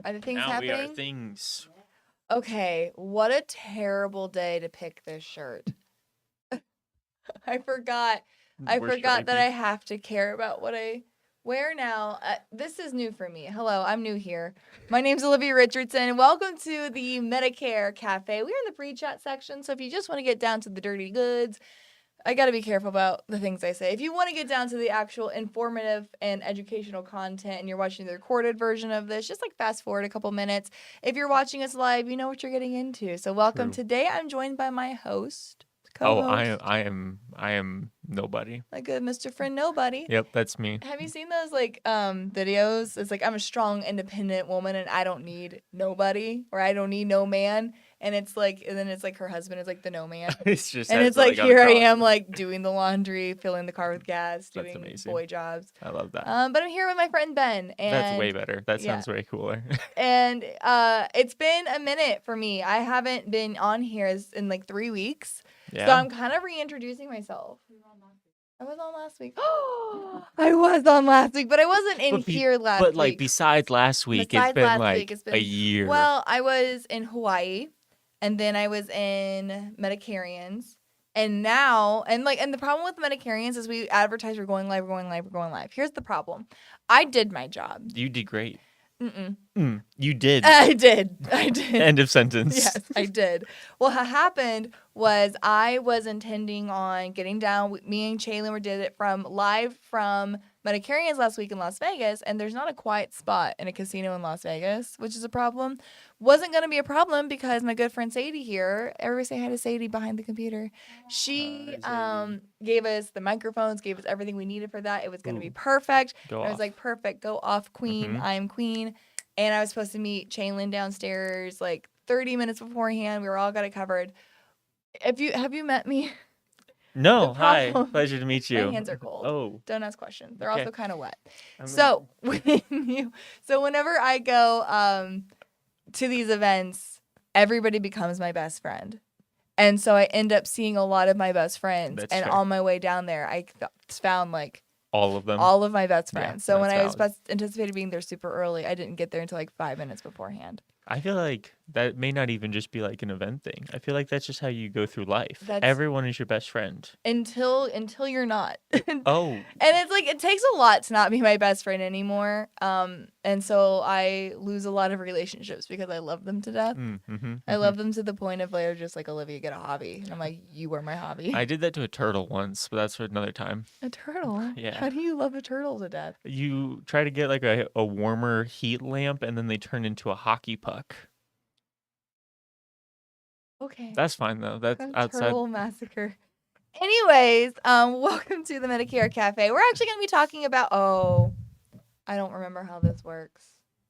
Are the things now happening? we are things. Okay, what a terrible day to pick this shirt. I forgot. I We're forgot that stripey. I have to care about what I wear now. This is new for me. Hello, I'm new here. My name's Olivia Richardson. Welcome to the Medicare Cafe. We're in the pre-chat section, so if you just want to get down to the dirty goods, I got to be careful about the things I say. If you want to get down to the actual informative and educational content and you're watching the recorded version of this, just like fast forward a couple minutes. If you're watching us live, you know what you're getting into. So welcome. True. Today I'm joined by my host, Oh, co-host, I am nobody. my good Mr. Friend Nobody. Yep, that's me. Have you seen those videos? It's like I'm a strong, independent woman and I don't need nobody or I don't need no man. And it's like, and then it's like her husband is like the no man. It's just And has it's like on here I cross. am like doing the laundry, filling the car with gas, That's doing amazing. boy jobs. I love that. But I'm here with my friend Ben. And That's way better. That yeah. sounds way cooler. And it's been a minute for me. I haven't been on here in like 3 weeks. Yeah. So I'm kind of reintroducing myself. I was on last week. I was on last week, but I wasn't in here last week. But like besides last week, it's been a year. Well, I was in Hawaii, and then I was in Medicarians, and now and the problem with Medicarians is we advertise we're going live, we're going live, we're going live. Here's the problem. I did my job. You did great. Mm-mm. You did. I did. End of sentence. Yes, I did. Well, what happened was I was intending on getting down. Me and Chaylin did it live from Medicarians last week in Las Vegas, and there's not a quiet spot in a casino in Las Vegas, which is a problem. Wasn't going to be a problem because my good friend Sadie here, everybody say hi to Sadie behind the computer. She gave us the microphones, gave us everything we needed for that. It was going to be perfect. I was like, perfect, go off, queen. I am queen. And I was supposed to meet Chaylin downstairs like 30 minutes beforehand. We were all got it covered. Have you met me? No, hi. Pleasure to meet you. My hands are cold. Oh. Don't ask questions. They're also kind of wet. So whenever I go to these events, everybody becomes my best friend. And so I end up seeing a lot of my best friends. That's and fair. on my way down there, I found like all of them. All of my best friends. Yeah, so when I was valid. anticipated being there super early, I didn't get there until like 5 minutes beforehand. I feel like that may not even just be like an event thing. I feel like that's just how you go through life. Everyone is your best friend. Until you're not. Oh. And it's like it takes a lot to not be my best friend anymore. And so I lose a lot of relationships because I love them to death. I love them to the point of they're just like, Olivia, get a hobby. And I'm like, you are my hobby. I did that to a turtle once, but that's for another time. A turtle? Yeah. How do you love a turtle to death? You try to get like a warmer heat lamp and then they turn into a hockey puck. Okay. That's fine though. That's outside. Turtle massacre. Anyways, welcome to the Medicare Cafe. We're actually going to be talking about I don't remember how this works.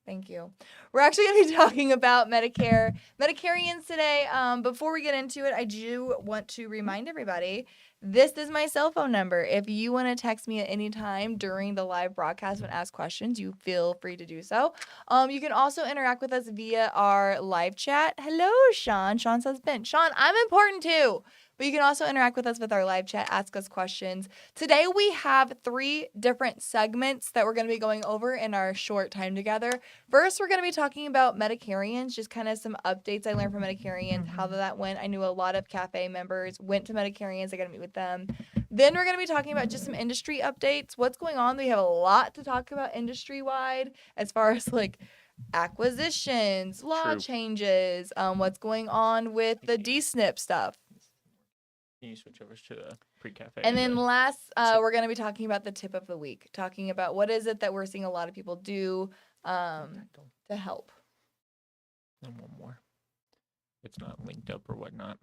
Thank you. We're actually going to be talking about Medicarians today. Before we get into it, I do want to remind everybody, this is my cell phone number. If you want to text me at any time during the live broadcast and ask questions, you feel free to do so. You can also interact with us via our live chat. Hello, Sean. Sean says, Ben. Sean, I'm important too. But you can also interact with us with our live chat, ask us questions. Today we have 3 different segments that we're going to be going over in our short time together. First, we're going to be talking about Medicarians, just kind of some updates I learned from Medicarians, how that went. I knew a lot of cafe members went to Medicarians. I got to meet with them. Then we're going to be talking about just some industry updates. What's going on? We have a lot to talk about industry-wide as far as like acquisitions, law changes, what's going on with the DSNP stuff. Can you switch over to the pre-cafe? And then last, we're going to be talking about the tip of the week, talking about what is it that we're seeing a lot of people do to help. And one more. It's not linked up or whatnot.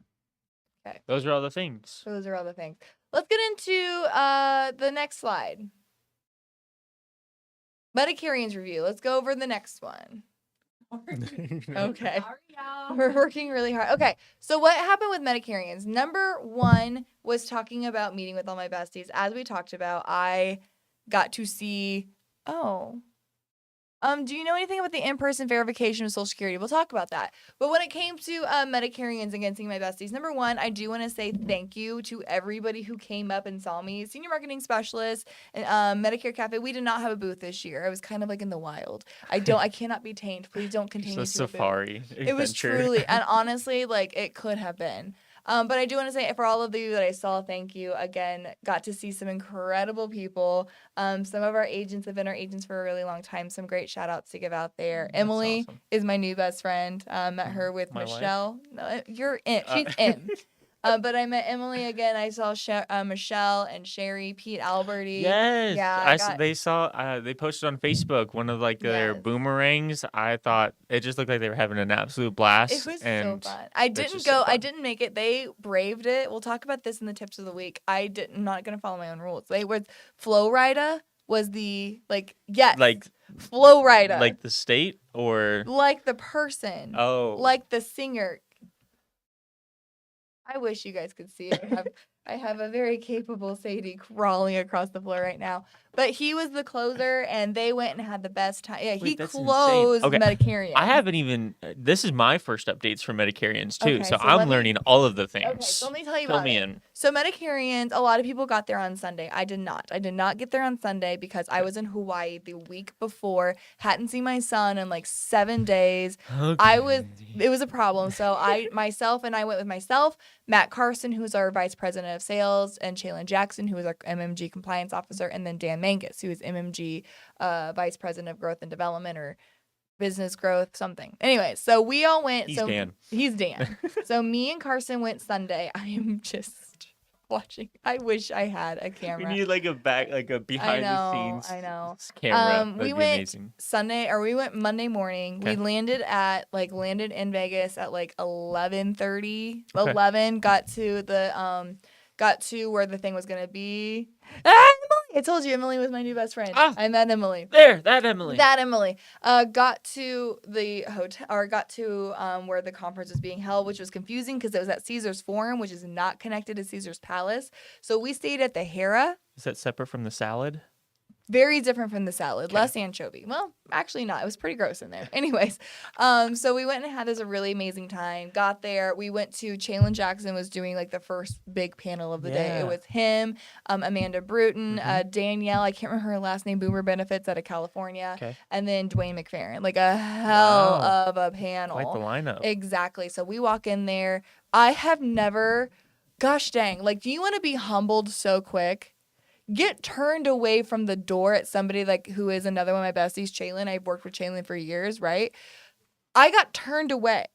Okay. Those are all the things. Let's get into the next slide. Medicarians review. Let's go over the next one. Okay. We're working really hard. Okay. So what happened with Medicarians? Number 1 was talking about meeting with all my besties. As we talked about, I got to see, Do you know anything about the in-person verification of Social Security? We'll talk about that. But when it came to Medicarians and getting my besties, number one, I do want to say thank you to everybody who came up and saw me. Senior marketing specialist, and Medicare Cafe. We did not have a booth this year. I was kind of like in the wild. I cannot be tamed. Please don't continue It's to a a booth. safari It adventure. was truly, and honestly, like it could have been. But I do want to say for all of you that I saw, thank you. Again, got to see some incredible people. Some of our agents have been our agents for a really long time. Some great shout outs to give out there. That's Emily awesome. is my new best friend. Met her with My wife? Michelle. No, you're in. She's in. But I met Emily again. I saw Michelle and Sherry, Pete Alberti. Yes, Yeah, they saw they posted on Facebook one of like their Yes. boomerangs. I thought it just looked like they were having an absolute blast. It was so and fun. I that's didn't just so go. I fun. didn't make it. They braved it. We'll talk about this in the tips of the week. I'm not gonna follow my own rules. They was Flo Rida was the yes, Like Flo Rida, like the state or like the person, oh like the singer. I wish you guys could see it. I have a very capable Sadie crawling across the floor right now. But he was the closer, and they went and had the best time. Yeah, he Wait, that's insane. closed Okay, Medicarian. I haven't even. This is my first updates from Medicarians too, Okay, so so let I'm me- learning all of the things. Okay, so let me tell you Fill about me it. in. So Medicarians, a lot of people got there on Sunday. I did not. I did not get there on Sunday because I was in Hawaii the week before. Hadn't seen my son in like 7 days. Okay. It was a problem. So I went with myself, Matt Carson, who's our vice president of sales, and Shaylin Jackson, who is our MMG compliance officer, and then Dan Mangus, who is MMG vice president of growth and development or business growth, something. Anyway, so we all went. He's so Dan. He's Dan. So me and Carson went Sunday. I am just watching. I wish I had a We camera. need like a behind the scenes I know. camera. That'd We be went amazing. we went Monday morning. Okay. We landed in Vegas at like 11:30. Okay. 11, got to where the thing was gonna be. Emily! I told you Emily was my new best friend. Ah! I met Emily. That Emily. Got to the hotel, or got to where the conference was being held, which was confusing because it was at Caesar's Forum, which is not connected to Caesar's Palace. So we stayed at the Hera. Is that separate from the salad? Very different from the salad, Okay. less anchovy. Well, actually not. It was pretty gross in there. Anyways, so we went and had this a really amazing time. Got there. We went to Shaylin Jackson was doing like the first big panel of the day. Yeah. It was him, Amanda Bruton, Mhm. Danielle, I can't remember her last name, Boomer Benefits out of California, Okay. and then Dwayne McFerrin. Like a hell Wow. of a panel. Quite the lineup. Exactly. So we walk in there. I have never, gosh dang, like, do you want to be humbled so quick? Get turned away from the door at somebody like who is another one of my besties, Shaylin. I've worked with Shaylin for years, right? I got turned away.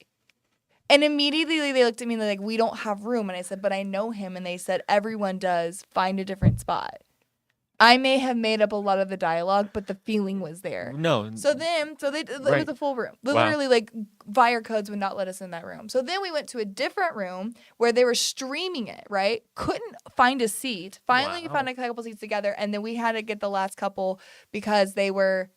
And immediately they looked at me and they're like, we don't have room. And I said, but I know him. And they said, everyone does. Find a different spot. I may have made up a lot of the dialogue, but the feeling was there. No. It was a full room. Wow. Literally, like, Vire codes would not let us in that room. So then we went to a different room where they were streaming it, right? Couldn't find a seat. Finally, we Wow. found a couple seats together, and then we had to get the last couple because they were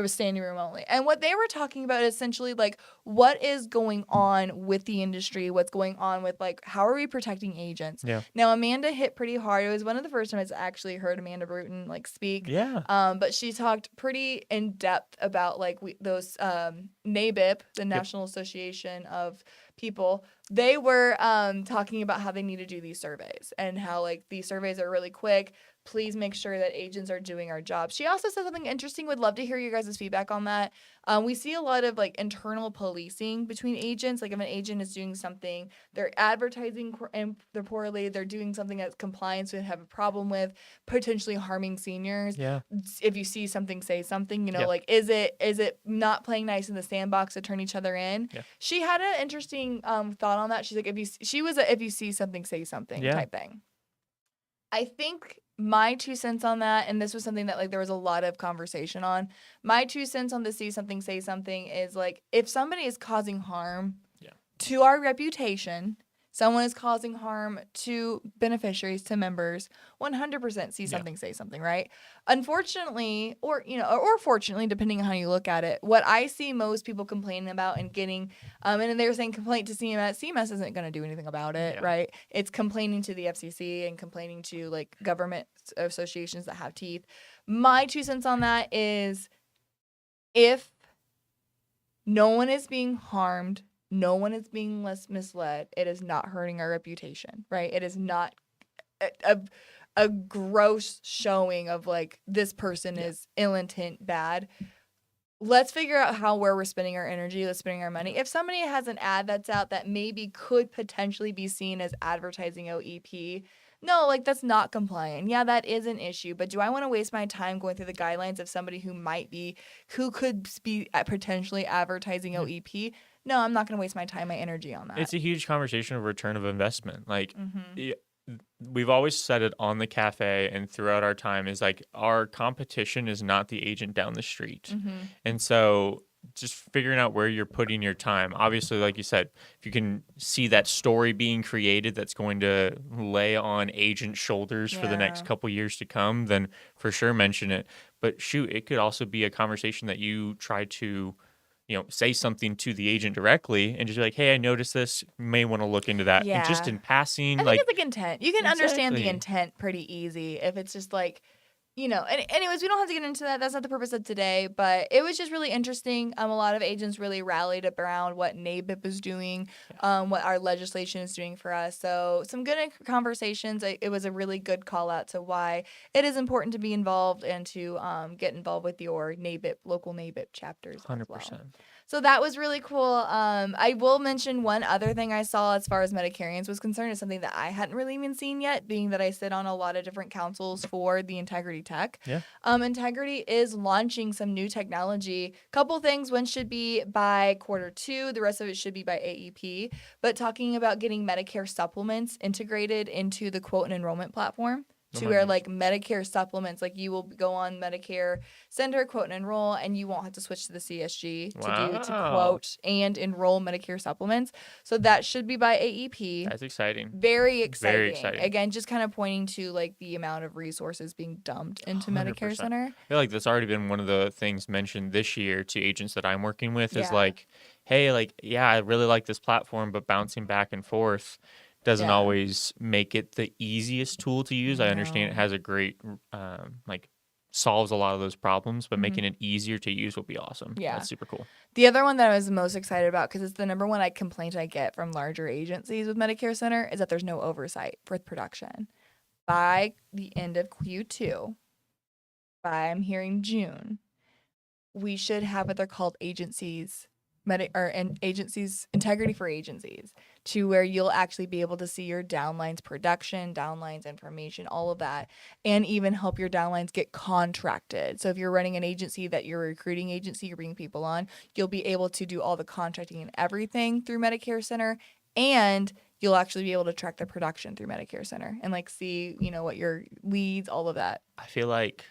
standing room only. And what they were talking about is essentially like what is going on with the industry, what's going on with like how are we protecting agents. Yeah. Now Amanda hit pretty hard. It was one of the first times I actually heard Amanda Bruton like speak. Yeah. But she talked pretty in depth about like those NABIP, the National Association of People. They were talking about how they need to do these surveys and how like these surveys are really quick. Please make sure that agents are doing our job. She also said something interesting. Would love to hear your guys' feedback on that. We see a lot of like internal policing between agents. Like if an agent is doing something, they're advertising and they're poorly, they're doing something that compliance would have a problem with, potentially harming seniors. Yeah. If you see something, say something. You know, Yeah. like is it not playing nice in the sandbox to turn each other in? Yeah. She had an interesting thought on that. She's like, if you see something, say something type thing. I think my 2 cents on that, and this was something that like there was a lot of conversation on. My 2 cents on the see something, say something is like if somebody is causing harm to our reputation, someone is causing harm to beneficiaries, to members, 100% see something, say something, right? Unfortunately, or fortunately, depending on how you look at it, what I see most people complaining about and getting, and they're saying complaint to CMS. CMS isn't going to do anything about it, right? It's complaining to the FCC and complaining to like government associations that have teeth. My 2 cents on that is if no one is being harmed, no one is being less misled, it is not hurting our reputation, right? It is not a gross showing of like this person is ill intent bad. Let's figure out how where we're spending our energy, let's spending our money. If somebody has an ad that's out that maybe could potentially be seen as advertising OEP, no, like that's not compliant. Yeah, that is an issue, but do I want to waste my time going through the guidelines of somebody who could be potentially advertising OEP? No, I'm not going to waste my time, my energy on that. It's a huge conversation of return of investment. Like, Mm-hmm. we've always said it on the cafe and throughout our time is like our competition is not the agent down the street. Mm-hmm. And so just figuring out where you're putting your time. Obviously, like you said, if you can see that story being created that's going to lay on agent shoulders for the next couple years to come, then for sure mention it. But shoot, it could also be a conversation that you try to say something to the agent directly and just be like, hey, I noticed this. You may want to look into that. And just in passing, I think it's like intent. You can understand the Exactly. intent pretty easy if it's just like, and anyways, we don't have to get into that. That's not the purpose of today, but it was just really interesting. A lot of agents really rallied around what NABIP is doing, what our legislation is doing for us. So some good conversations. It was a really good call out to why it is important to be involved and to get involved with your NABIP, local NABIP chapters 100%. as well. So that was really cool. I will mention one other thing I saw as far as Medicarians was concerned is something that I hadn't really even seen yet, being that I sit on a lot of different councils for the Integrity Tech. Yeah. Integrity is launching some new technology. Couple things. One should be by Q2. The rest of it should be by AEP. But talking about getting Medicare supplements integrated into the quote and enrollment platform. To where like Medicare supplements, like you will go on Medicare Center, quote and enroll, and you won't have to switch to the CSG to quote and enroll Medicare supplements. So that should be by AEP. That's exciting. Very exciting. Very exciting. Again, just kind of pointing to like the amount of resources being dumped into 100%. Medicare Center. I feel like that's already been one of the things mentioned this year to agents that I'm working with is like, hey, like, yeah, I really like this platform, but bouncing back and forth doesn't always make it the easiest tool to use. I understand it has a great, solves a lot of those problems, but making it easier to use will be awesome. Yeah. That's super cool. The other one that I was most excited about, because it's the number one complaint I get from larger agencies with Medicare Center, is that there's no oversight for production. By the end of Q2, by I'm hearing June, we should have what they're called agencies integrity for agencies, to where you'll actually be able to see your downlines production, downlines information, all of that, and even help your downlines get contracted. So if you're running an agency that you're a recruiting agency, you're bringing people on, you'll be able to do all the contracting and everything through Medicare Center, and you'll actually be able to track the production through Medicare Center and like see, what your leads, all of that. I feel like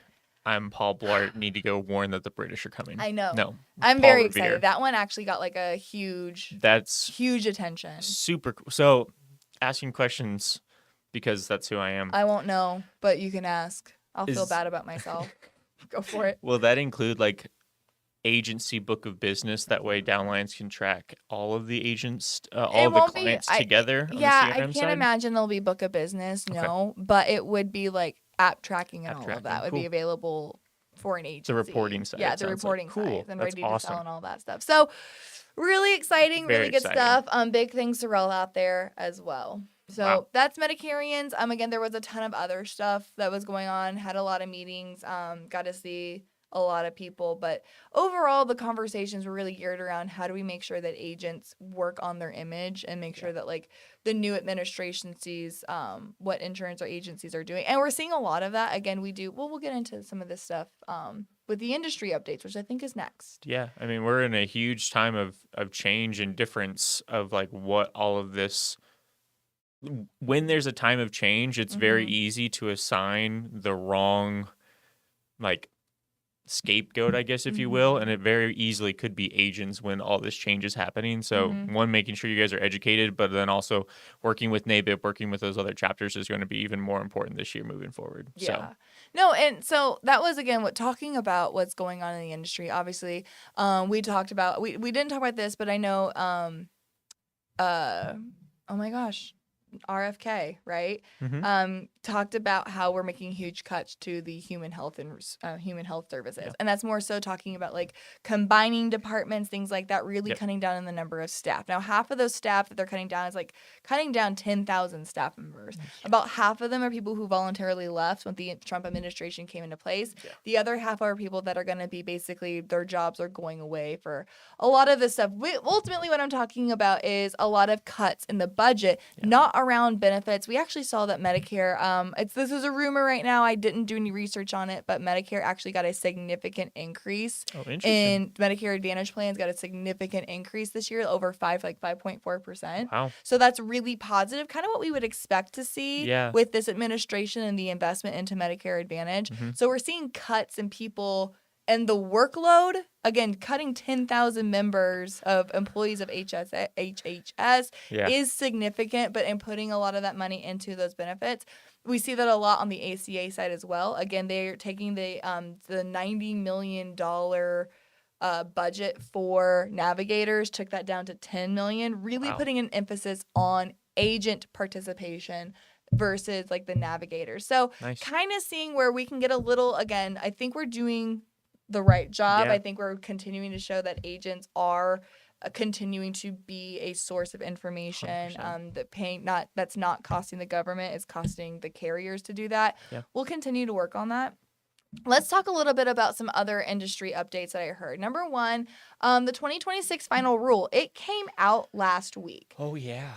I'm Paul Blart, need to go warn that the British are coming. I know. No. I'm very excited. That one actually got like a huge attention. Super cool. So asking questions because that's who I am. I won't know, but you can ask. I'll feel bad about myself. Go for it. Will that include like agency book of business? That way downlines can track all of the agents, all of the clients together? I can't imagine there'll be book of business, no. But it would be like app tracking and all of that would be available for an agency. The reporting side. Yeah, the reporting side. And that's ready awesome. to sell and all that stuff. So really exciting, really good stuff. Big things to roll out there as well. So that's Medicarians. Again, there was a ton of other stuff that was going on. Had a lot of meetings. Got to see a lot of people, but overall the conversations were really geared around how do we make sure that agents work on their image and make sure that like the new administration sees what insurance or agencies are doing. And we're seeing a lot of that. Again, we'll get into some of this stuff with the industry updates, which I think is next. Yeah. I mean, we're in a huge time of change and difference of like what all of this. When there's a time of change, it's very easy to assign the wrong like scapegoat, I guess, if you will, and it very easily could be agents when all this change is happening. So one, making sure you guys are educated, but then also working with NABIP, working with those other chapters is going to be even more important this year moving forward. And so that was again talking about what's going on in the industry. Obviously, we talked about we didn't talk about this, but I know oh my gosh, RFK, right? Mm-hmm. Talked about how we're making huge cuts to the human health and human health services, Yeah. and that's more so talking about like combining departments, things like that, really Yep. cutting down on the number of staff. Now, half of those staff that they're cutting down is like cutting down 10,000 staff members. About half of them are people who voluntarily left when the Trump administration came into place. Yeah. The other half are people that are going to be basically their jobs are going away for a lot of this stuff. Ultimately, what I'm talking about is a lot of cuts in the budget, not around benefits. We actually saw that Medicare, this is a rumor right now. I didn't do any research on it, but Medicare actually got a significant increase Oh, interesting. in Medicare Advantage plans. Got a significant increase this year, over 5.4%. Wow. So that's really positive, kind of what we would expect to see Yeah. with this administration and the investment into Medicare Advantage. Mm-hmm. So we're seeing cuts in people and the workload, again, cutting 10,000 members of employees of HHS Yeah. is significant, but in putting a lot of that money into those benefits, we see that a lot on the ACA side as well. Again, they're taking the $90 million budget for navigators, took that down to $10 million, really Wow. putting an emphasis on agent participation versus like the navigators. So Nice. kind of seeing where we can get a little, again, I think we're doing the right job. Yeah. I think we're continuing to show that agents are continuing to be a source of information 100%. that's not costing the government, it's costing the carriers to do that. Yeah. We'll continue to work on that. Let's talk a little bit about some other industry updates that I heard. Number one, the 2026 final rule. It came out last week. Oh, yeah.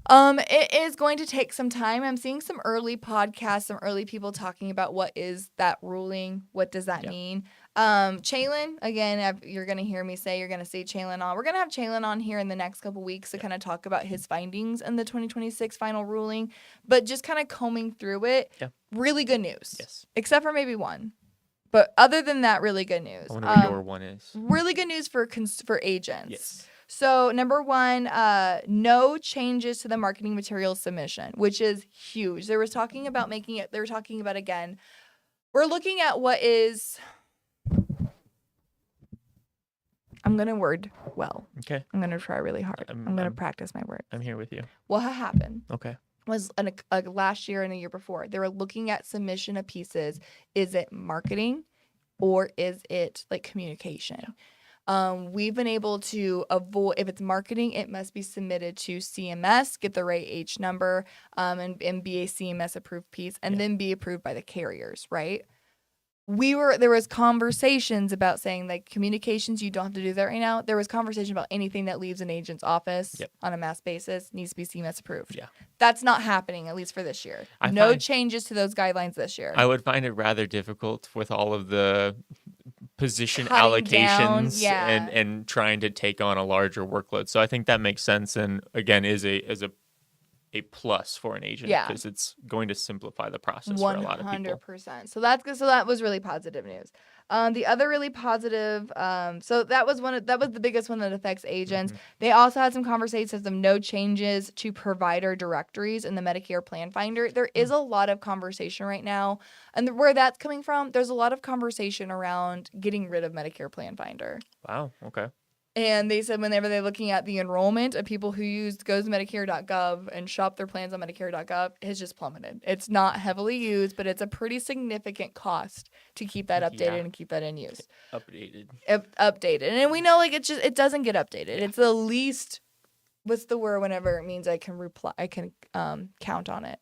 It is going to take some time. I'm seeing some early podcasts, some early people talking about what is that ruling, what does that mean. Chalin, again, you're going to hear me say, you're going to see Chalin on. We're going to have Chalin on here in the next couple weeks to kind of talk about his findings in the 2026 final ruling, but just kind of combing through it. Yeah. Really good news. Yes. Except for maybe one. But other than that, really good news. I wonder what your one is. Really good news for agents. Yes. So number one, no changes to the marketing materials submission, which is huge. They were talking about again, we're looking at what is, I'm going to word well. Okay. I'm going to try really hard. I'm going to practice my words. I'm here with you. What happened? Okay. Was last year and a year before. They were looking at submission of pieces. Is it marketing or is it like communication? We've been able to avoid, if it's marketing, it must be submitted to CMS, get the right H number, and be a CMS approved piece, and then be approved by the carriers, right? There was conversations about saying like communications, you don't have to do that right now. There was conversation about anything that leaves an agent's office on a mass basis needs to be CMS approved. Yeah. That's not happening, at least for this year. Changes to those guidelines this year. I would find it rather difficult with all of the position Cutting allocations down, and trying to take on a larger workload. So I think that makes sense, and again is a plus for an agent because it's going to simplify the process for a lot of people. 100%. So that's good. So that was really positive news. The other really positive, so that was the biggest one that affects agents. Mm-hmm. They also had some conversations of no changes to provider directories in the Medicare Plan Finder. There is a lot of conversation right now, and where that's coming from, there's a lot of conversation around getting rid of Medicare Plan Finder. Wow. Okay. And they said whenever they're looking at the enrollment of people who goes to Medicare.gov and shop their plans on Medicare.gov, it's just plummeted. It's not heavily used, but it's a pretty significant cost to keep that updated and keep that in use. Updated. Updated. And we know like it doesn't get updated. It's the least, what's the word whenever it means I can count on it?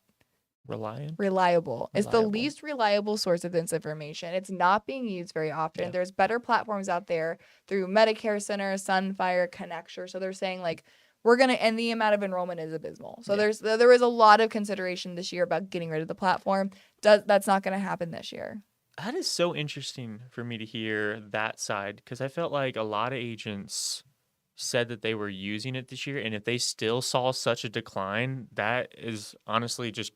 Reliable. It's the least reliable source of this information. It's not being used very often. Yeah. There's better platforms out there through Medicare Center, Sunfire, Connecture. So they're saying like and the amount of enrollment is abysmal. So there was a lot of consideration this year about getting rid of the platform. That's not going to happen this year. That is so interesting for me to hear that side because I felt like a lot of agents said that they were using it this year, and if they still saw such a decline, that is honestly just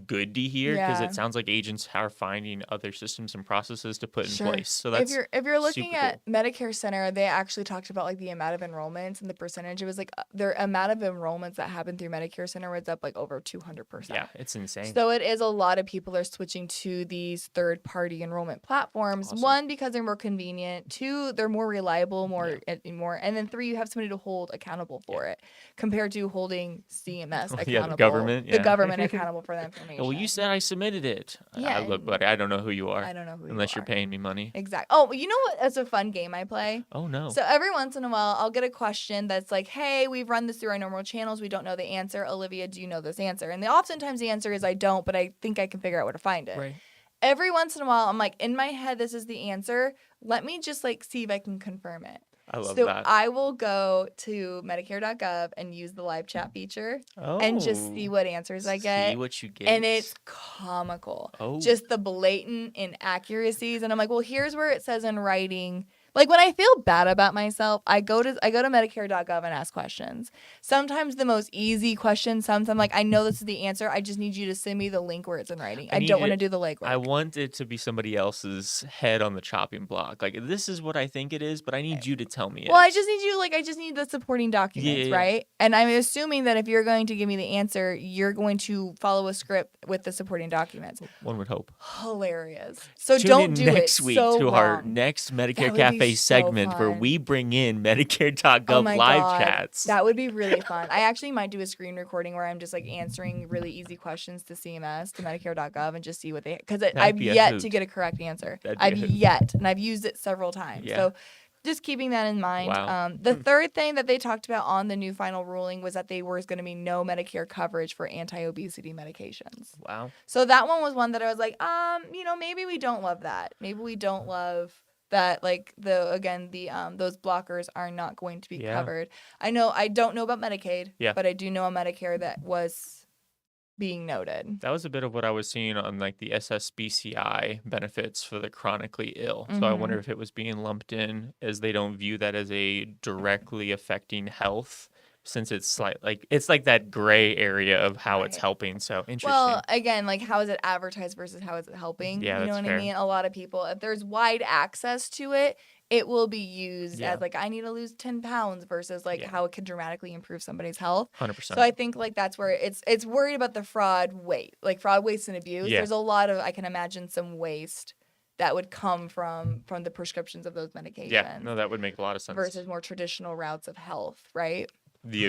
good to hear because Yeah. it sounds like agents are finding other systems and processes to put in Sure. place. So that's If you're looking super cool. at Medicare Center, they actually talked about like the amount of enrollments and the percentage. It was like their amount of enrollments that happened through Medicare Center was up like over 200%. Yeah, it's insane. So it is a lot of people are switching to these third party enrollment platforms. Awesome. One, because they're more convenient. Two, they're more reliable, more, and then three, you have somebody to hold accountable for it compared to holding CMS accountable. Yeah, the government. The government accountable for the information. Well, you said I submitted it. Yeah, Look, buddy, I don't know who you are. I don't know who unless you you're paying me money. Exactly. Oh, you know what? It's a fun game I play. Oh, no. So every once in a while, I'll get a question that's like, hey, we've run this through our normal channels. We don't know the answer. Olivia, do you know this answer? And oftentimes the answer is I don't, but I think I can figure out where to find it. Right. Every once in a while, I'm like, in my head, this is the answer. Let me just like see if I can confirm it. I love so that. I will go to Medicare.gov and use the live chat feature and just see what answers I get. See what you get. And it's comical. Oh. Just the blatant inaccuracies. And I'm like, well, here's where it says in writing. Like when I feel bad about myself, I go to Medicare.gov and ask questions. Sometimes the most easy questions, sometimes I'm like, I know this is the answer. I just need you to send me the link where it's in writing. I don't want to do the legwork. I want it to be somebody else's head on the chopping block. Like, this is what I think it is, but I need you to tell me it. Well, I just need the supporting documents, right? And I'm assuming that if you're going to give me the answer, you're going to follow a script with the supporting documents. One would hope. Hilarious. So Tune don't in do next it week so to wrong. our next Medicare Cafe segment where we bring in Medicare.gov live chats. That would be really fun. I actually might do a screen recording where I'm just like answering really easy questions to CMS, to Medicare.gov, and just see what they, because I've yet to get a correct answer. And I've used it several times. Yeah. So just keeping that in mind. Wow. The third thing that they talked about on the new final ruling was that there was going to be no Medicare coverage for anti-obesity medications. Wow. So that one was one that I was like, maybe we don't love that. Maybe we don't love that, like those blockers are not going to be covered. I don't know about Medicaid, but I do know on Medicare that was being noted. That was a bit of what I was seeing on like the SSBCI benefits for the chronically ill. So I wonder if it was being lumped in, as they don't view that as a directly affecting health, since it's like that gray area of how it's helping. So interesting. Well, again, like how is it advertised versus how is it helping? Yeah, you know what I mean? A lot of people, if there's wide access to it, it will be used as like, I need to lose 10 pounds versus like how it can dramatically improve somebody's health. 100%. So I think like that's where it's worried about the fraud, waste, and abuse. Yeah. There's a lot of, I can imagine some waste that would come from the prescriptions of those medications. Yeah, no, that would make a lot of sense. Versus more traditional routes of health, right? The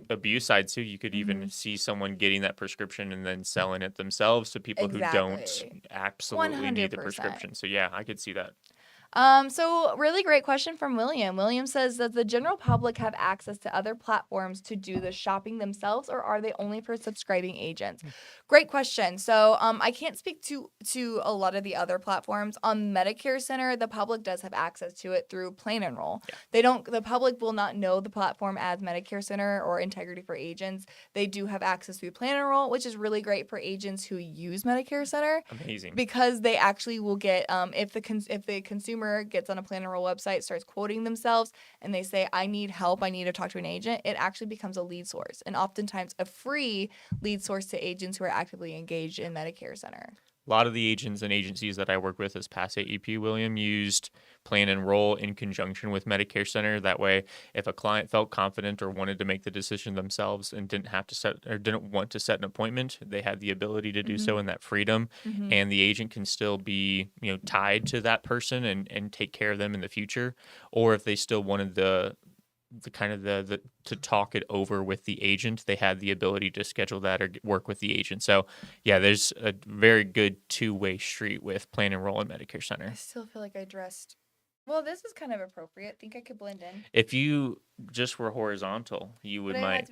abuse side too, you could even see someone getting that prescription and then selling it themselves to people who don't absolutely need the prescription. So yeah, I could see that. So really great question from William. William says, does the general public have access to other platforms to do the shopping themselves, or are they only for subscribing agents? Great question. So I can't speak to a lot of the other platforms. On Medicare Center, the public does have access to it through Plan Enroll. Yeah. The public will not know the platform as Medicare Center or Integrity for Agents. They do have access through Plan Enroll, which is really great for agents who use Medicare Center. Amazing. Because they actually will get, if the consumer gets on a Plan Enroll website, starts quoting themselves, and they say, I need help, I need to talk to an agent, it actually becomes a lead source, and oftentimes a free lead source to agents who are actively engaged in Medicare Center. A lot of the agents and agencies that I work with this past AEP, William, used Plan Enroll in conjunction with Medicare Center. That way, if a client felt confident or wanted to make the decision themselves and didn't want to set an appointment, they had the ability to do so in that freedom. And the agent can still be, tied to that person and take care of them in the future. Or if they still wanted the to talk it over with the agent, they had the ability to schedule that or work with the agent. So yeah, there's a very good two-way street with Plan Enroll and Medicare Center. I still feel like I dressed well. This is kind of appropriate. I think I could blend in. If you just were horizontal, you would might.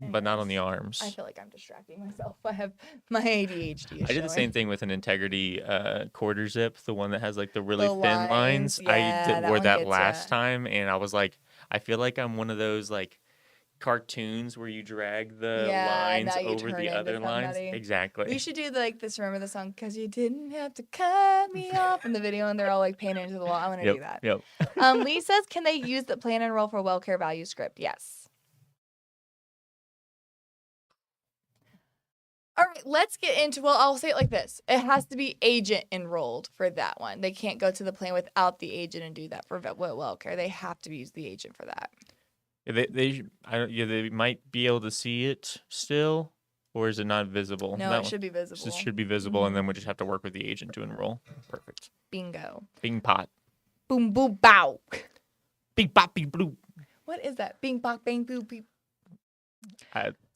But not on the arms. I feel like I'm distracting myself. I have my ADHD. I did the same thing with an Integrity quarter zip, the one that has like the really thin lines. Yeah, I wore that last time, and I was like, I feel like I'm one of those like cartoons where you drag the lines over the other lines. Exactly. We should do like this. Remember the song? Because you didn't have to cut me off in the video, and they're all like painted into the wall. I want to do that. Yep. Lee says, can they use the Plan Enroll for WellCare Value script? Yes. All right, let's get into, well, I'll say it like this. It has to be agent enrolled for that one. They can't go to the plan without the agent and do that for WellCare. They have to use the agent for that. Yeah, they might be able to see it still, or is it not visible? No, That it one should be visible. should be visible, and then we just have to work with the agent to enroll. Perfect. Bingo. Bing pot. Boom, boom, bow. Bing bop bing blue. What is that? Bing, bong, bang, boo, beep.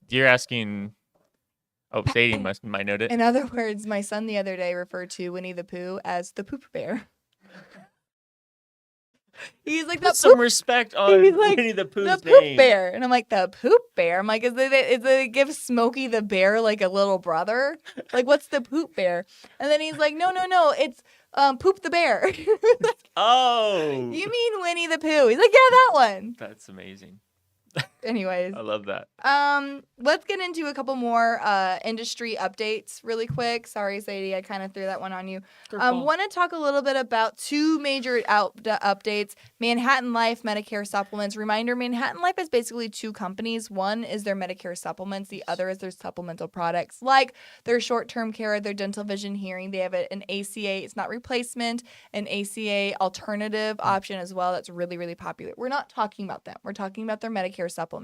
You're asking. Oh, Sadie might note it. In other words, my son the other day referred to Winnie the Pooh as the poop bear. He's like, Put some respect on like, Winnie the Pooh's the poop name. bear. And I'm like, the poop bear? I'm like, is it give Smokey the bear like a little brother? Like, what's the poop bear? And then he's like, no, it's Poop the bear. Oh. You mean Winnie the Pooh? He's like, yeah, that one. That's amazing. Anyways. I love that. Let's get into a couple more industry updates really quick. Sorry, Sadie, I kind of threw that one on you. Want to talk a little bit about two major updates. Manhattan Life Medicare supplements. Reminder, Manhattan Life is basically two companies. One is their Medicare supplements. The other is their supplemental products like their short-term care, their dental vision hearing. They have an ACA. It's not replacement, an ACA alternative option as well. That's really, really popular. We're not talking about them. We're talking about their Medicare supplements.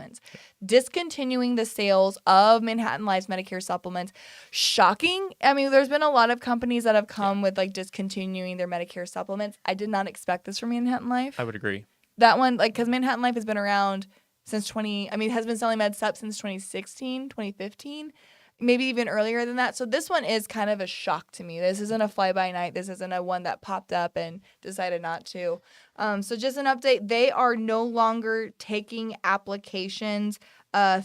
Discontinuing the sales of Manhattan Life's Medicare supplements. Shocking. I mean, there's been a lot of companies that have come with like discontinuing their Medicare supplements. I did not expect this from Manhattan Life. I would agree. That one, like, because Manhattan Life has been around since has been selling med sup since 2016, 2015. Maybe even earlier than that. So this one is kind of a shock to me. This isn't a fly-by-night. This isn't a one that popped up and decided not to. So just an update. They are no longer taking applications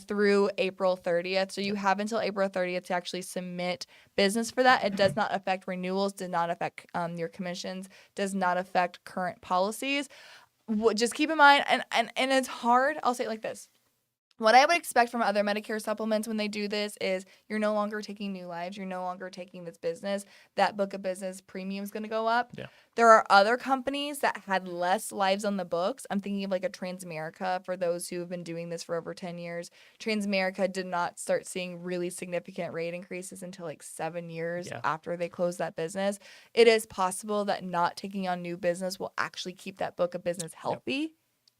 through April 30th. So you have until April 30th to actually submit business for that. It does not affect renewals, does not affect your commissions, does not affect current policies. Just keep in mind, and it's hard. I'll say it like this. What I would expect from other Medicare supplements when they do this is you're no longer taking new lives. You're no longer taking this business. That book of business premium is going to go up. Yeah. There are other companies that had less lives on the books. I'm thinking of like a Transamerica for those who have been doing this for over 10 years. Transamerica did not start seeing really significant rate increases until like 7 years after they closed that business. It is possible that not taking on new business will actually keep that book of business healthy. Yep.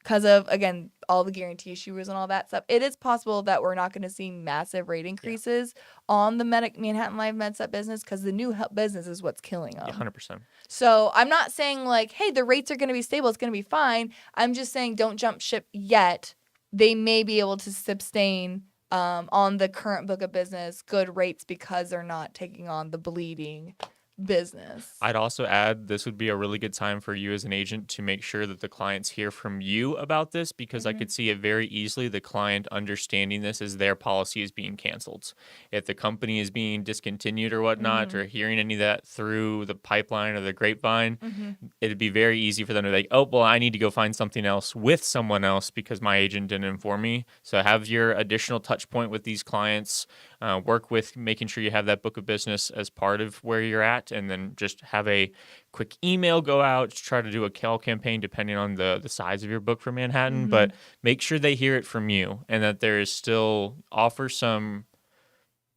Because of, again, all the guarantee issues and all that stuff, it is possible that we're not going to see massive rate increases on the Manhattan Life MedSup business because the new business is what's killing them. 100%. So I'm not saying like, hey, the rates are going to be stable. It's going to be fine. I'm just saying don't jump ship yet. They may be able to sustain on the current book of business good rates because they're not taking on the bleeding business. I'd also add this would be a really good time for you as an agent to make sure that the clients hear from you about this because I could see it very easily the client understanding this as their policy is being canceled. If the company is being discontinued or whatnot or hearing any of that through the pipeline or the grapevine, it'd be very easy for them to be like, oh, well, I need to go find something else with someone else because my agent didn't inform me. So have your additional touch point with these clients, work with making sure you have that book of business as part of where you're at. And then just have a quick email go out, try to do a call campaign depending on the size of your book for Manhattan, but make sure they hear it from you and that there is still offer some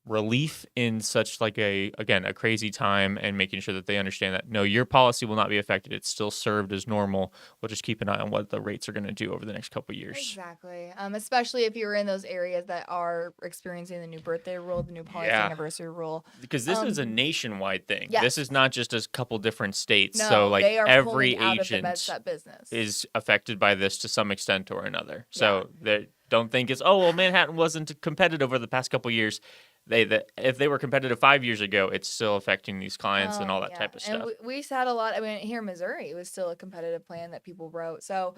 relief in such like a crazy time and making sure that they understand that no, your policy will not be affected. It's still served as normal. We'll just keep an eye on what the rates are going to do over the next couple of years. Exactly. Especially if you're in those areas that are experiencing the new birthday rule, the new policy anniversary rule. Because this is a nationwide thing. Yes. This is not just a couple different states. No, so like they are every out agent of the business. is affected by this to some extent or another. So they don't think it's, oh, well, Manhattan wasn't competitive over the past couple of years. If they were competitive 5 years ago, it's still affecting these clients and all that type of stuff. And we had a lot. I mean, here in Missouri, it was still a competitive plan that people wrote. So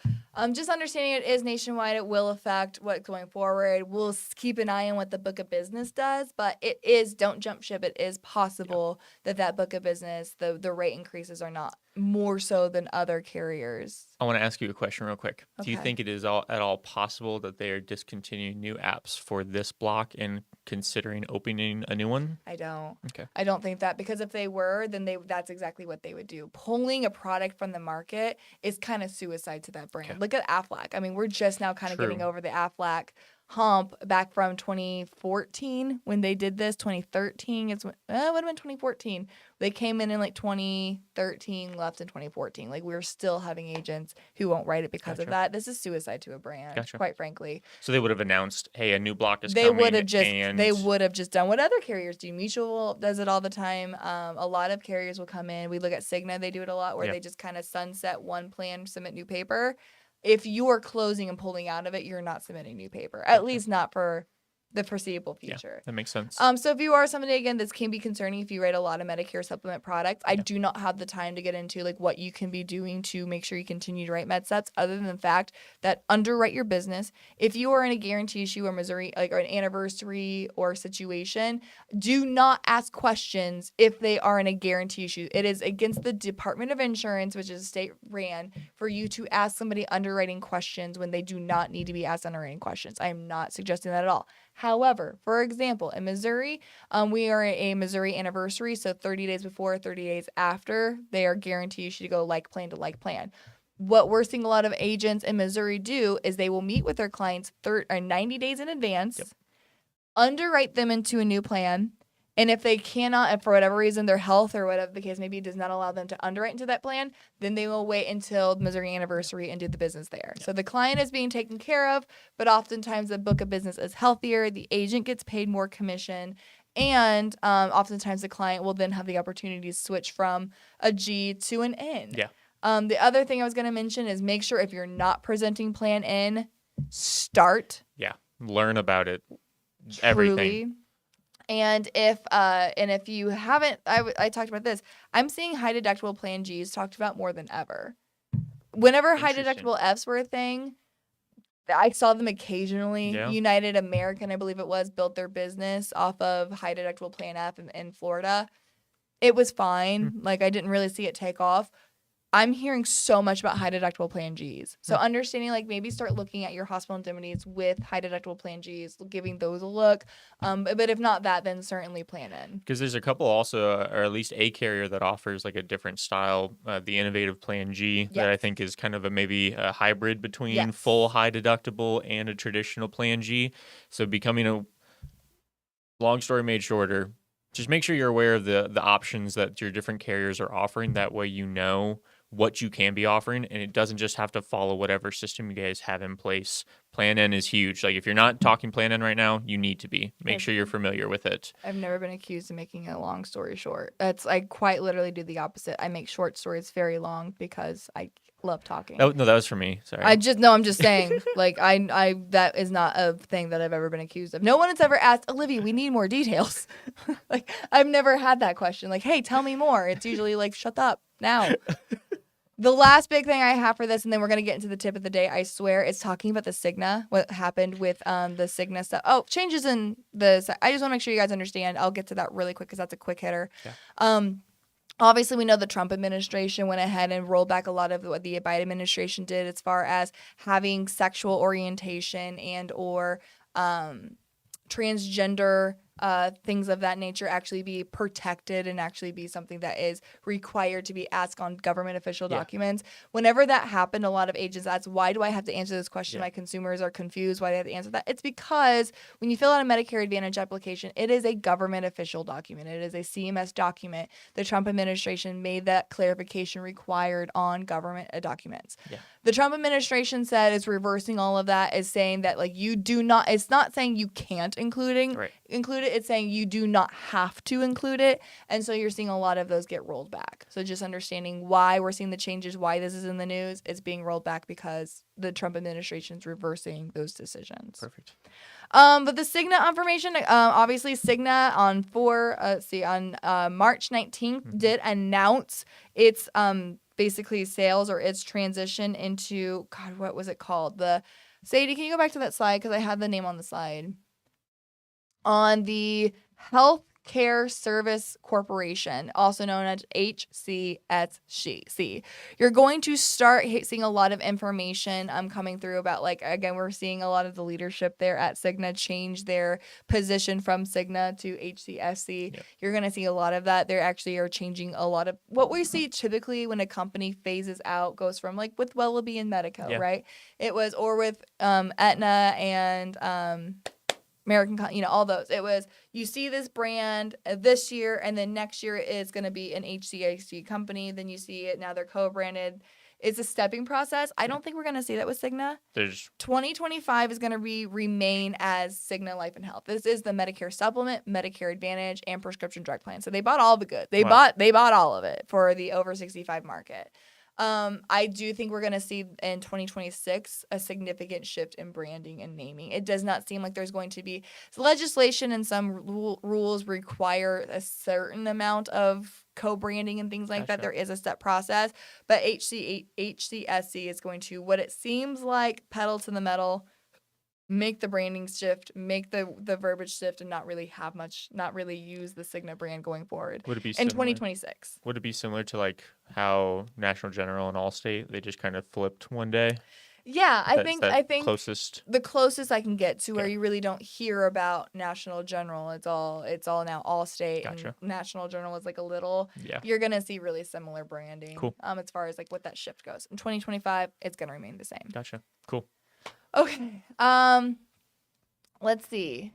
just understanding it is nationwide. It will affect what's going forward. We'll keep an eye on what the book of business does. But it is, don't jump ship. It is possible that book of business, the rate increases are not more so than other carriers. I want to ask you a question real quick. Okay. Do you think it is at all possible that they are discontinuing new apps for this block and considering opening a new one? I don't. Okay. I don't think that because if they were, then that's exactly what they would do. Pulling a product from the market is kind of suicide to that brand. Okay. Look at Aflac. I mean, we're just now kind of getting over the Aflac hump back from 2014 when they did this. 2013 is when, it would have been 2014. They came in like 2013, left in 2014. Like we're still having agents who won't write it because of that. This is suicide to a brand, quite frankly. So they would have announced, hey, a new block is they coming. They would have just done what other carriers do. Mutual does it all the time. A lot of carriers will come in. We look at Cigna, they do it a lot where they just kind of sunset one plan, submit new paper. If you are closing and pulling out of it, you're not submitting new paper. At least not for the foreseeable future. Yeah, that makes sense. So if you are somebody, again, this can be concerning if you write a lot of Medicare supplement products. I do not have the time to get into like what you can be doing to make sure you continue to write med subs, other than the fact that underwrite your business. If you are in a guarantee issue or Missouri, like or an anniversary or situation, do not ask questions if they are in a guarantee issue. It is against the Department of Insurance, which is state ran, for you to ask somebody underwriting questions when they do not need to be asked underwriting questions. I am not suggesting that at all. However, for example, in Missouri, we are a Missouri anniversary, so 30 days before, 30 days after, they are guaranteed you should go like plan to like plan. What we're seeing a lot of agents in Missouri do is they will meet with their clients 90 days in advance, underwrite them into a new plan, and if they cannot, and for whatever reason, their health or whatever the case may be does not allow them to underwrite into that plan, then they will wait until the Missouri anniversary and do the business there. So the client is being taken care of, but oftentimes the book of business is healthier. The agent gets paid more commission, and oftentimes the client will then have the opportunity to switch from a G to an N. Yeah. The other thing I was going to mention is make sure if you're not presenting plan N, start. Yeah. Learn about it. Everything. Truly. And if you haven't, I talked about this. I'm seeing high deductible plan Gs talked about more than ever. Whenever high deductible Fs were a thing, I saw them occasionally. Yeah. United American, I believe it was, built their business off of high deductible plan F in Florida. It was fine. Like I didn't really see it take off. I'm hearing so much about high deductible plan Gs. So understanding, like maybe start looking at your hospital indemnities with high deductible plan Gs, giving those a look. But if not that, then certainly plan in. Because there's a couple also, or at least a carrier that offers like a different style, the innovative plan G, that I think is kind of maybe a hybrid between full high deductible and a traditional plan G. So becoming a long story made shorter, just make sure you're aware of the options that your different carriers are offering. That way you know what you can be offering, and it doesn't just have to follow whatever system you guys have in place. Plan N is huge. Like if you're not talking Plan N right now, you need to be. Make sure you're familiar with it. I've never been accused of making a long story short. I quite literally do the opposite. I make short stories very long because I love talking. Oh, no, that was for me. Sorry. I'm just saying, like I that is not a thing that I've ever been accused of. No one has ever asked, Olivia, we need more details. Like I've never had that question. Like, hey, tell me more. It's usually like, shut up now. The last big thing I have for this, and then we're going to get into the tip of the day, I swear, is talking about the Cigna, what happened with the Cigna stuff. Oh, changes in the – I just want to make sure you guys understand. I'll get to that really quick because that's a quick hitter. Yeah. Obviously, we know the Trump administration went ahead and rolled back a lot of what the Biden administration did as far as having sexual orientation and or transgender things of that nature actually be protected and actually be something that is required to be asked on government official documents. Whenever that happened, a lot of agents asked, why do I have to answer this question? My consumers are confused. Why do I have to answer that? It's because when you fill out a Medicare Advantage application, it is a government official document. It is a CMS document. The Trump administration made that clarification required on government documents. Yeah. The Trump administration said is reversing all of that, is saying that like you do not, it's not saying you can't include it. It's saying you do not have to include it. And so you're seeing a lot of those get rolled back. So just understanding why we're seeing the changes, why this is in the news, it's being rolled back because the Trump administration is reversing those decisions. Perfect. But the Cigna information, obviously Cigna on March 19th did announce its basically sales or its transition into, God, what was it called? Sadie, can you go back to that slide? Because I had the name on the slide. On the health Care Service Corporation, also known as HCSC. You're going to start seeing a lot of information coming through about, like, again, we're seeing a lot of the leadership there at Cigna change their position from Cigna to HCSC. Yep. You're going to see a lot of that. They actually are changing a lot of what we see typically when a company phases out, goes from, like, with Wellaby and Medico, right? It was, or with Aetna and American, all those. It was, you see this brand this year, and then next year it's going to be an HCAC company. Then you see it, now they're co-branded. It's a stepping process. I don't think we're going to see that with Cigna. 2025 is going to remain as Cigna Life and Health. This is the Medicare Supplement, Medicare Advantage, and prescription drug plan. So they bought all the good. They bought all of it for the over 65 market. I do think we're going to see in 2026 a significant shift in branding and naming. It does not seem like there's going to be legislation, and some rules require a certain amount of co-branding and things like that. There is a step process, but HCSC is going to, what it seems like, pedal to the metal, make the branding shift, make the verbiage shift, and not really use the Cigna brand going forward. Would it be in 2026? Would it be similar to like how National General and Allstate, they just kind of flipped one day? Yeah, I think closest. The closest I can get to where you really don't hear about National General. It's all now Allstate. Gotcha. And National General is like a little. Yeah. You're gonna see really similar branding. Cool. As far as like what that shift goes. In 2025, it's gonna remain the same. Gotcha. Cool. Okay. Let's see.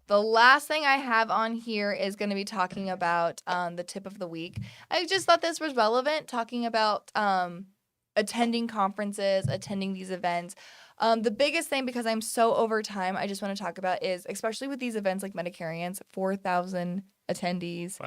The last thing I have on here is going to be talking about the tip of the week. I just thought this was relevant, talking about attending conferences, attending these events. The biggest thing, because I'm so over time, I just want to talk about is, especially with these events like Medicarians, 4,000 attendees,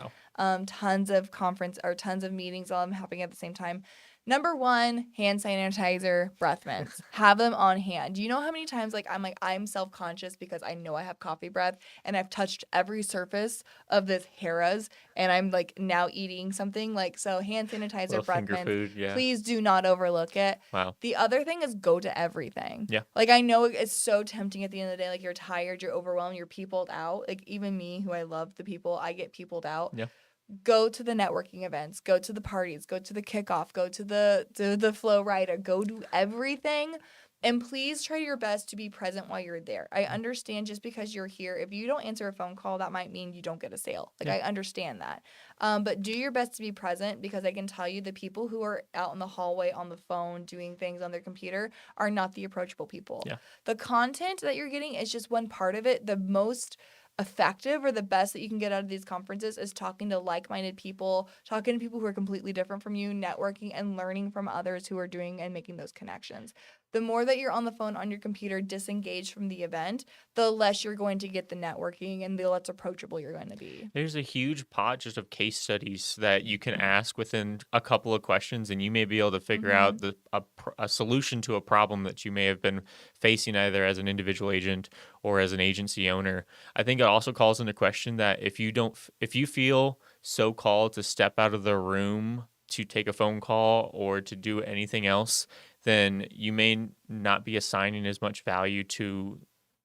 tons of tons of meetings all happening at the same time. Number one, hand sanitizer, breath mints. Have them on hand. Do you know how many times I'm self-conscious because I know I have coffee breath, and I've touched every surface of this Harrah's, and I'm like now eating something, so hand sanitizer, breath mints. Food, yeah. Please do not overlook it. Wow. The other thing is go to everything. Yeah. I know it's so tempting at the end of the day. You're tired, you're overwhelmed, you're peopled out. Even me, who I love the people, I get peopled out. Yeah. Go to the networking events, go to the parties, go to the kickoff, go to the flow rider, go do everything. And please try your best to be present while you're there. I understand just because you're here, if you don't answer a phone call, that might mean you don't get a sale. I understand that. But do your best to be present, because I can tell you the people who are out in the hallway on the phone doing things on their computer are not the approachable people. Yeah. The content that you're getting is just one part of it. The most effective, or the best that you can get out of these conferences, is talking to like-minded people, talking to people who are completely different from you, networking and learning from others who are doing and making those connections. The more that you're on the phone, on your computer, disengaged from the event, the less you're going to get the networking and the less approachable you're going to be. There's a huge pot just of case studies that you can ask within a couple of questions, and you may be able to figure out a solution to a problem that you may have been facing either as an individual agent or as an agency owner. I think it also calls into question that if you feel so called to step out of the room to take a phone call or to do anything else, then you may not be assigning as much value to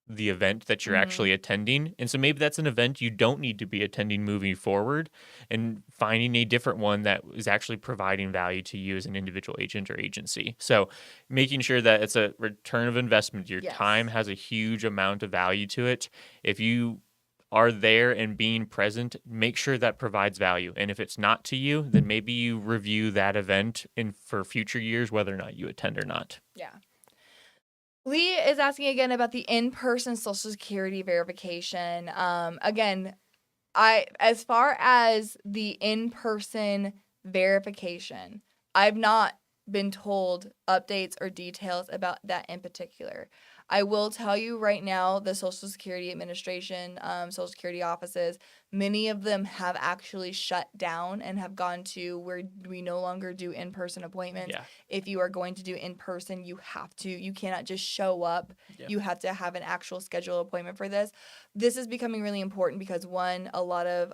the event that you're actually attending. And so maybe that's an event you don't need to be attending moving forward, and finding a different one that is actually providing value to you as an individual agent or agency. So making sure that it's a return of investment. Your time has a huge amount of value to it. If you are there and being present, make sure that provides value. And if it's not to you, then maybe you review that event for future years, whether or not you attend or not. Yeah. Lee is asking again about the in-person Social Security verification. Again, as far as the in-person verification, I've not been told updates or details about that in particular. I will tell you right now, the Social Security Administration, Social Security offices, many of them have actually shut down and have gone to where we no longer do in-person appointments. Yeah. If you are going to do in-person, you cannot just show up. Yeah. You have to have an actual scheduled appointment for this. This is becoming really important because, one, a lot of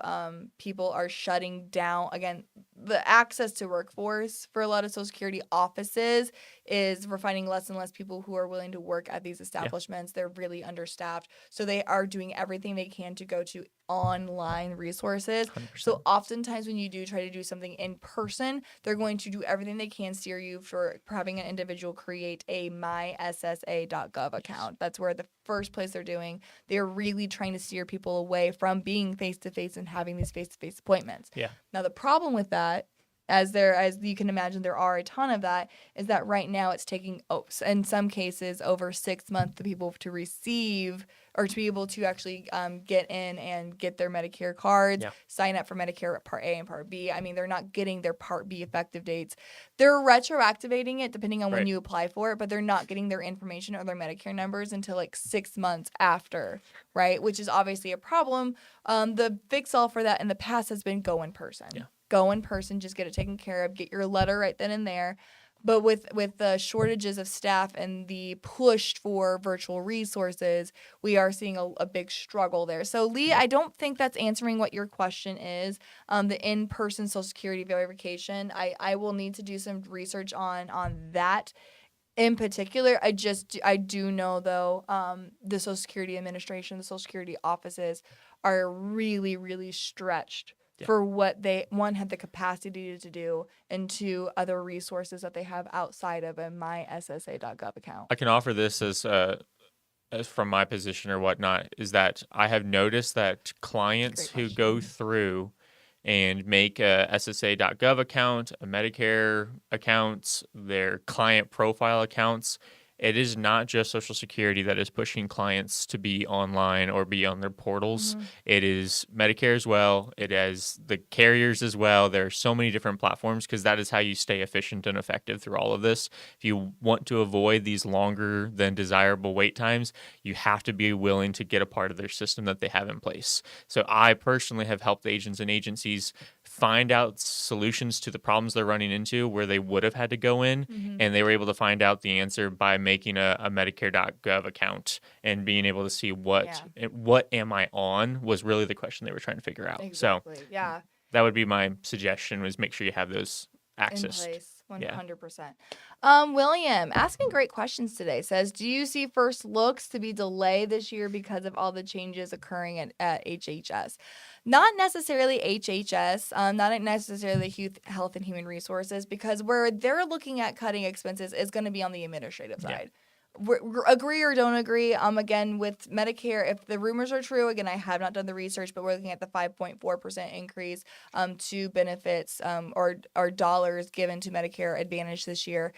people are shutting down. Again, the access to workforce for a lot of Social Security offices we're finding less and less people who are willing to work at these establishments. They're really understaffed. So they are doing everything they can to go to online resources. 100%. So oftentimes when you do try to do something in person, they're going to do everything they can steer you for having an individual create a myssa.gov account. That's where the first place they're doing. They're really trying to steer people away from being face-to-face and having these face-to-face appointments. Yeah. Now the problem with that, as you can imagine, there are a ton of that, is that right now it's taking, in some cases, over 6 months for people to receive or to be able to actually get in and get their Medicare cards, sign up for Medicare Part A and Part B. I mean, they're not getting their Part B effective dates. They're retroactivating it depending on when you apply for it, but they're not getting their information or their Medicare numbers until like 6 months after, right? Which is obviously a problem. The fix-all for that in the past has been go in person. Yeah. Go in person, just get it taken care of, get your letter right then and there. But with the shortages of staff and the push for virtual resources, we are seeing a big struggle there. So, Lee, I don't think that's answering what your question is. The in-person Social Security verification, I will need to do some research on that. In particular, I do know, though, the Social Security Administration, the Social Security offices are really, really stretched for what they, one, have the capacity to do, and two, other resources that they have outside of a myssa.gov account. I can offer this as from my position or whatnot, is that I have noticed that clients who go through and make a SSA.gov account, a Medicare accounts, their client profile accounts, it is not just Social Security that is pushing clients to be online or be on their portals. Mm-hmm. It is Medicare as well. It is the carriers as well. There are so many different platforms because that is how you stay efficient and effective through all of this. If you want to avoid these longer than desirable wait times, you have to be willing to get a part of their system that they have in place. So I personally have helped agents and agencies find out solutions to the problems they're running into where they would have had to go in, and they were able to find out the answer by making a Medicare.gov account and being able to see what am I on was really the question they were trying to figure out. Exactly. So yeah, that would be my suggestion, was make sure you have those access. In place, 100%. William, asking great questions today, says, do you see first looks to be delayed this year because of all the changes occurring at HHS? Not necessarily HHS, not necessarily Health and Human Resources, because where they're looking at cutting expenses is going to be on the administrative side. Agree or don't agree. Again, with Medicare, if the rumors are true, again, I have not done the research, but we're looking at the 5.4% increase to benefits or dollars given to Medicare Advantage this year.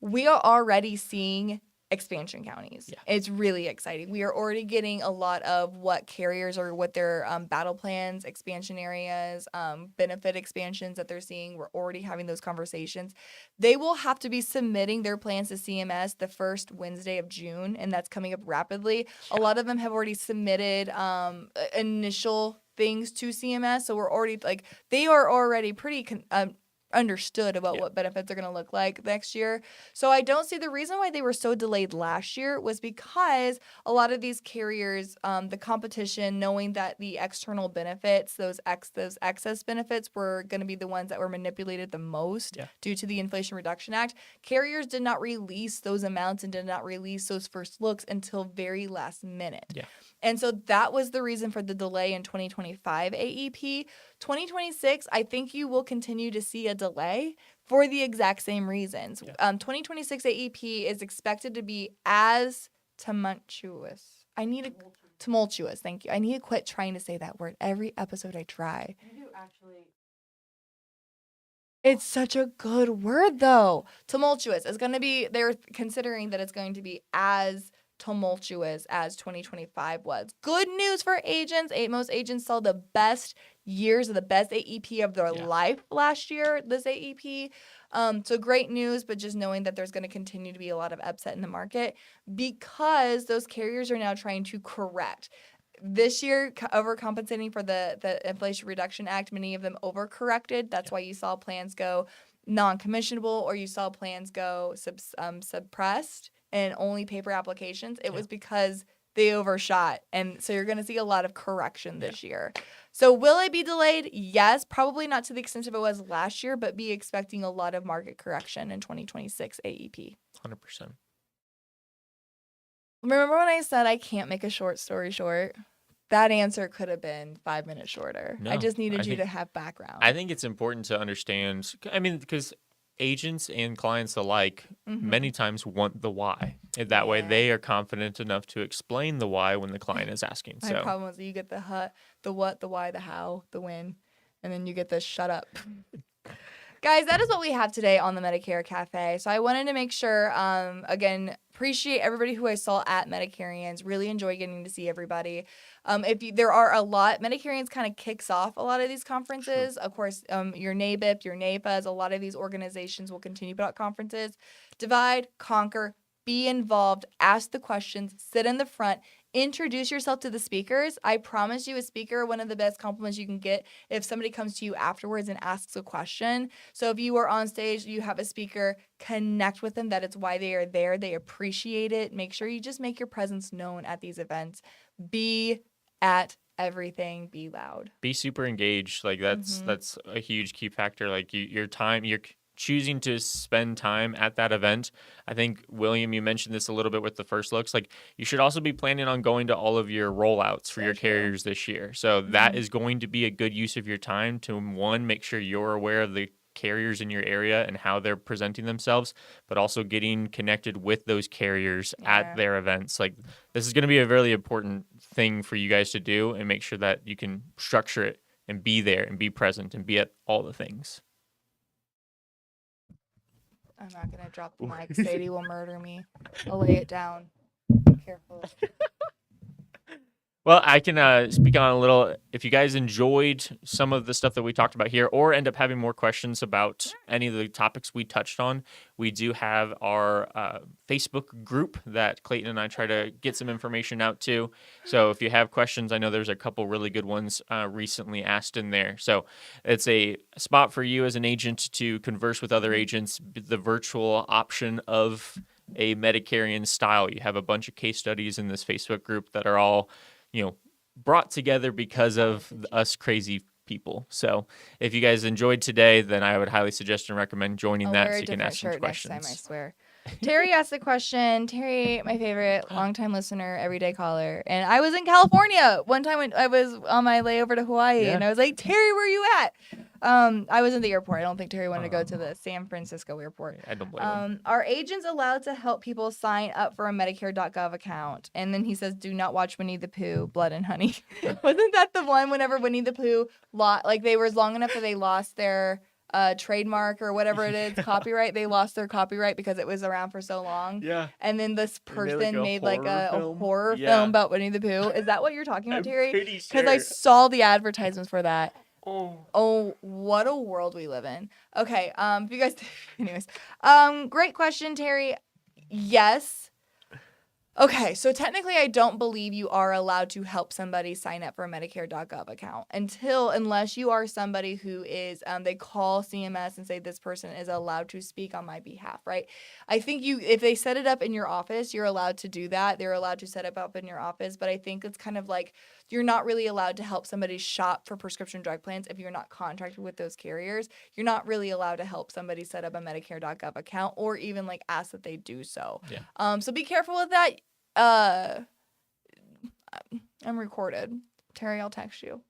We are already seeing expansion counties. Yeah. It's really exciting. We are already getting a lot of what carriers or what their battle plans, expansion areas, benefit expansions that they're seeing. We're already having those conversations. They will have to be submitting their plans to CMS the first Wednesday of June, and that's coming up rapidly. Yeah. A lot of them have already submitted initial things to CMS, so we're already they are already pretty understood about what benefits are going to look like next year. So I don't see the reason why they were so delayed last year was because a lot of these carriers, the competition, knowing that the external benefits, those excess benefits were going to be the ones that were manipulated the most due to the Inflation Reduction Act, carriers did not release those amounts and did not release those first looks until very last minute. Yeah. And so that was the reason for the delay in 2025 AEP. 2026, I think you will continue to see a delay for the exact same reasons. 2026 AEP is expected to be as tumultuous. Tumultuous, thank you. I need to quit trying to say that word. Every episode I try. You do actually. It's such a good word, though. Tumultuous is going to be, they're considering that it's going to be as tumultuous as 2025 was. Good news for agents. Most agents saw the best years of the best AEP of their life last year, this AEP. So great news, but just knowing that there's going to continue to be a lot of upset in the market because those carriers are now trying to correct. This year, overcompensating for the Inflation Reduction Act, many of them overcorrected. That's why you saw plans go non-commissionable or you saw plans go suppressed and only paper applications. It was because they overshot. And so you're going to see a lot of correction this year. So will it be delayed? Yes, probably not to the extent of it was last year, but be expecting a lot of market correction in 2026 AEP. 100%. Remember when I said I can't make a short story short? That answer could have been 5 minutes shorter. I No, just needed you to have background. I think it's important to understand. I mean, because agents and clients alike many times want the why. And that way they are confident enough to explain the why when the client is asking. My problem was you get the what, the why, the how, the when, and then you get the shut up. Guys, that is what we have today on the Medicare Cafe. So I wanted to make sure, again, appreciate everybody who I saw at Medicarians. Really enjoy getting to see everybody. There are a lot, Medicarians kind of kicks off a lot of these conferences. Of course, your NABIP, your NAPAs, a lot of these organizations will continue to put out conferences. Divide, conquer, be involved, ask the questions, sit in the front, introduce yourself to the speakers. I promise you, a speaker, one of the best compliments you can get if somebody comes to you afterwards and asks a question. So if you are on stage, you have a speaker, connect with them. That is why they are there. They appreciate it. Make sure you just make your presence known at these events. Be at everything. Be loud. Be super engaged. Like that's a huge key factor. Like your time, you're choosing to spend time at that event. I think, William, you mentioned this a little bit with the first looks. Like, you should also be planning on going to all of your rollouts for your carriers this year. So that is going to be a good use of your time to, one, make sure you're aware of the carriers in your area and how they're presenting themselves, but also getting connected with those carriers at their events. Like, this is going to be a really important thing for you guys to do, and make sure that you can structure it and be there and be present and be at all the things. I'm not going to drop the mic. Sadie will murder me. I'll lay it down. Careful. Well, I can speak on a little. If you guys enjoyed some of the stuff that we talked about here, or end up having more questions about any of the topics we touched on, we do have our Facebook group that Clayton and I try to get some information out to. So if you have questions, I know there's a couple really good ones recently asked in there. So it's a spot for you as an agent to converse with other agents, the virtual option of a Medicarian style. You have a bunch of case studies in this Facebook group that are all, brought together because of us crazy people. So if you guys enjoyed today, then I would highly suggest and recommend joining that so you can ask some questions. Next time, I swear. Terry asked the question. Terry, my favorite, longtime listener, everyday caller. And I was in California one time when I was on my layover to Hawaii, and I was like, Terry, where are you at? I was in the airport. I don't think Terry wanted to go to the San Francisco airport. I don't blame him. Are agents allowed to help people sign up for a Medicare.gov account? And then he says, do not watch Winnie the Pooh, Blood and Honey. Wasn't that the one whenever Winnie the Pooh, they were long enough that they lost their trademark or whatever it is, copyright? They lost their copyright because it was around for so long. Yeah. And then this person made a horror film about Winnie the Pooh. Is that what you're talking about, Terry? Pretty sure. Because I saw the advertisements for that. Oh, what a world we live in. Okay, if you guys, anyways, great question, Terry. Yes. Okay, so technically I don't believe you are allowed to help somebody sign up for a Medicare.gov account unless you are somebody who is, they call CMS and say this person is allowed to speak on my behalf, right? I think if they set it up in your office, you're allowed to do that. They're allowed to set it up in your office, but I think it's kind of like you're not really allowed to help somebody shop for prescription drug plans if you're not contracted with those carriers. You're not really allowed to help somebody set up a Medicare.gov account or even ask that they do so. Yeah. So be careful with that. I'm recorded. Terry, I'll text you.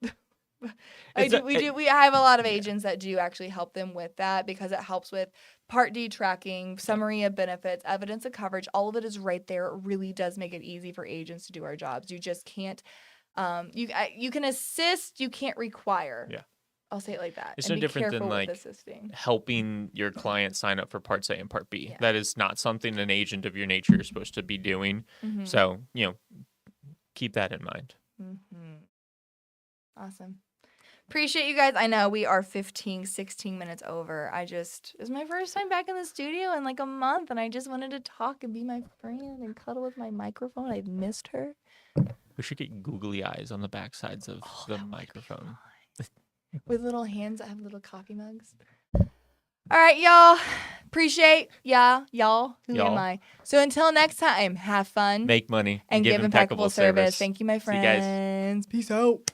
We have a lot of agents that do actually help them with that because it helps with Part D tracking, summary of benefits, evidence of coverage. All of it is right there. It really does make it easy for agents to do our jobs. You just can't. You can assist. You can't require. Yeah. I'll say it like that. It's no different than helping your client sign up for Parts A and Part B. Yeah. That is not something an agent of your nature is supposed to be doing. Mm-hmm. So, keep that in mind. Mm-hmm. Awesome. Appreciate you guys. I know we are 16 minutes over. It's my first time back in the studio in a month, and I just wanted to talk and be my friend and cuddle with my microphone. I've missed her. We should get googly eyes on the back sides of the microphone. With little hands that have little coffee mugs. All right, y'all. Appreciate y'all. Who am Y'all. I? So until next time, have fun Make money and give impeccable service. Thank you, my See you guys. friends. Peace out.